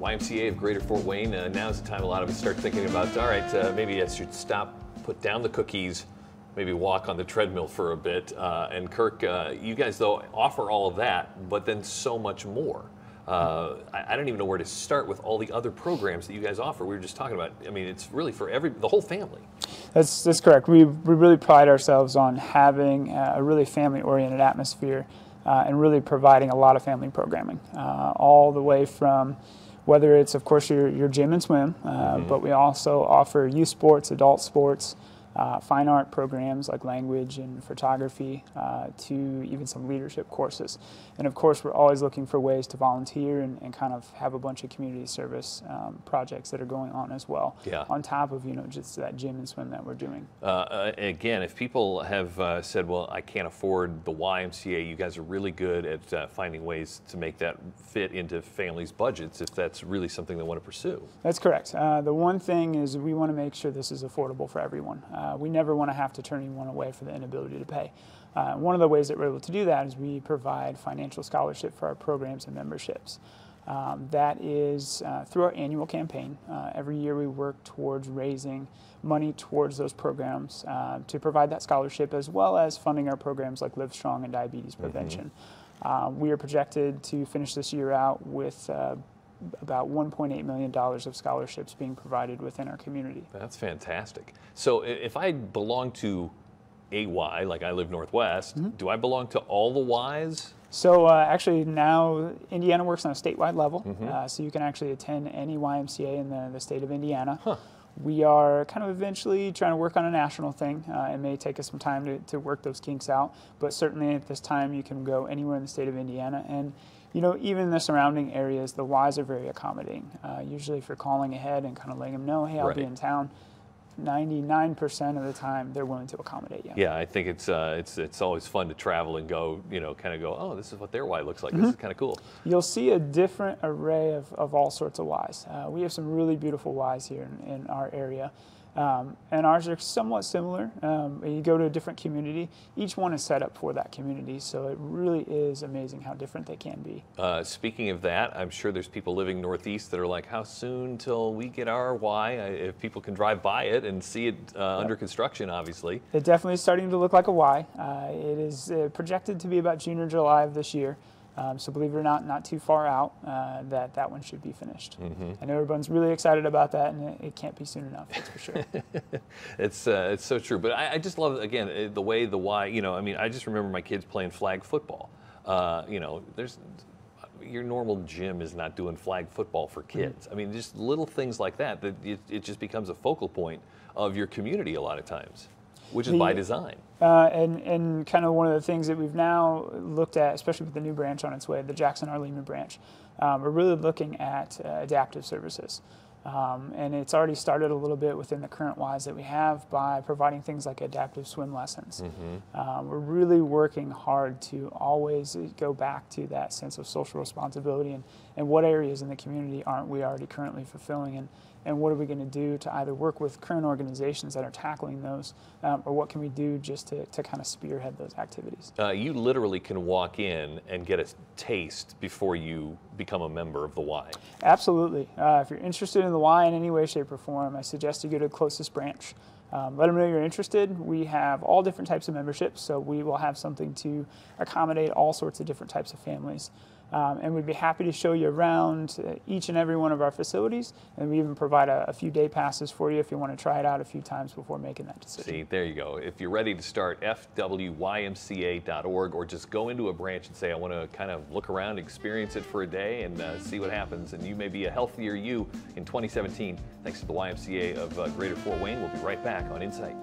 YMCA of Greater Fort Wayne. Now's the time a lot of us start thinking about, all right, maybe I should stop, put down the cookies, maybe walk on the treadmill for a bit. And Kirk, you guys though offer all of that, but then so much more. I don't even know where to start with all the other programs that you guys offer. We were just talking about, I mean, it's really for the whole family. That's correct. We really pride ourselves on having a really family-oriented atmosphere and really providing a lot of family programming, all the way from whether it's, of course, your gym and swim, but we also offer youth sports, adult sports, fine art programs like language and photography, to even some leadership courses. And of course, we're always looking for ways to volunteer and kind of have a bunch of community service projects that are going on as well, on top of, just that gym and swim that we're doing. Again, if people have said, well, I can't afford the YMCA, you guys are really good at finding ways to make that fit into families' budgets if that's really something they want to pursue. That's correct. The one thing is we want to make sure this is affordable for everyone. We never want to have to turn anyone away for the inability to pay. One of the ways that we're able to do that is we provide financial scholarship for our programs and memberships. That is through our annual campaign. Every year we work towards raising money towards those programs to provide that scholarship, as well as funding our programs like Live Strong and diabetes prevention. We are projected to finish this year out with about $1.8 million of scholarships being provided within our community. That's fantastic. So if I belong to a Y, like I live Northwest, do I belong to all the Ys? So actually now Indiana works on a statewide level, so you can actually attend any YMCA in the state of Indiana. We are kind of eventually trying to work on a national thing. It may take us some time to work those kinks out, but certainly at this time you can go anywhere in the state of Indiana. And even in the surrounding areas, the Ys are very accommodating. Usually if you're calling ahead and kind of letting them know, hey, I'll be in town, 99% of the time they're willing to accommodate you. Yeah, I think it's always fun to travel and go, kind of go, oh, this is what their Y looks like. This is kind of cool. You'll see a different array of all sorts of Ys. We have some really beautiful Ys here in our area. And ours are somewhat similar. You go to a different community, each one is set up for that community, so it really is amazing how different they can be. Speaking of that, I'm sure there's people living Northeast that are like, how soon till we get our Y? If people can drive by it and see it under construction, obviously. It definitely is starting to look like a Y. It is projected to be about June or July of this year. So believe it or not too far out, that one should be finished. I know everyone's really excited about that, and it can't be soon enough, that's for sure. It's so true. But I just love, again, the way the Y, I mean, I just remember my kids playing flag football. Your normal gym is not doing flag football for kids. I mean, just little things like that, it just becomes a focal point of your community a lot of times, which is by design. And kind of one of the things that we've now looked at, especially with the new branch on its way, the Jackson R. Lehman branch, we're really looking at adaptive services. And it's already started a little bit within the current Ys that we have by providing things like adaptive swim lessons. We're really working hard to always go back to that sense of social responsibility and what areas in the community aren't we already currently fulfilling, and what are we going to do to either work with current organizations that are tackling those, or what can we do just to kind of spearhead those activities. You literally can walk in and get a taste before you become a member of the Y. Absolutely. If you're interested in the Y in any way, shape, or form, I suggest you go to the closest branch. Let them know you're interested. We have all different types of memberships, so we will have something to accommodate all sorts of different types of families. And we'd be happy to show you around each and every one of our facilities, and we even provide a few day passes for you if you want to try it out a few times before making that decision. See, there you go. If you're ready to start, fwymca.org, or just go into a branch and say, I want to kind of look around, experience it for a day, and see what happens, and you may be a healthier you in 2017. Thanks to the YMCA of Greater Fort Wayne. We'll be right back on Insight.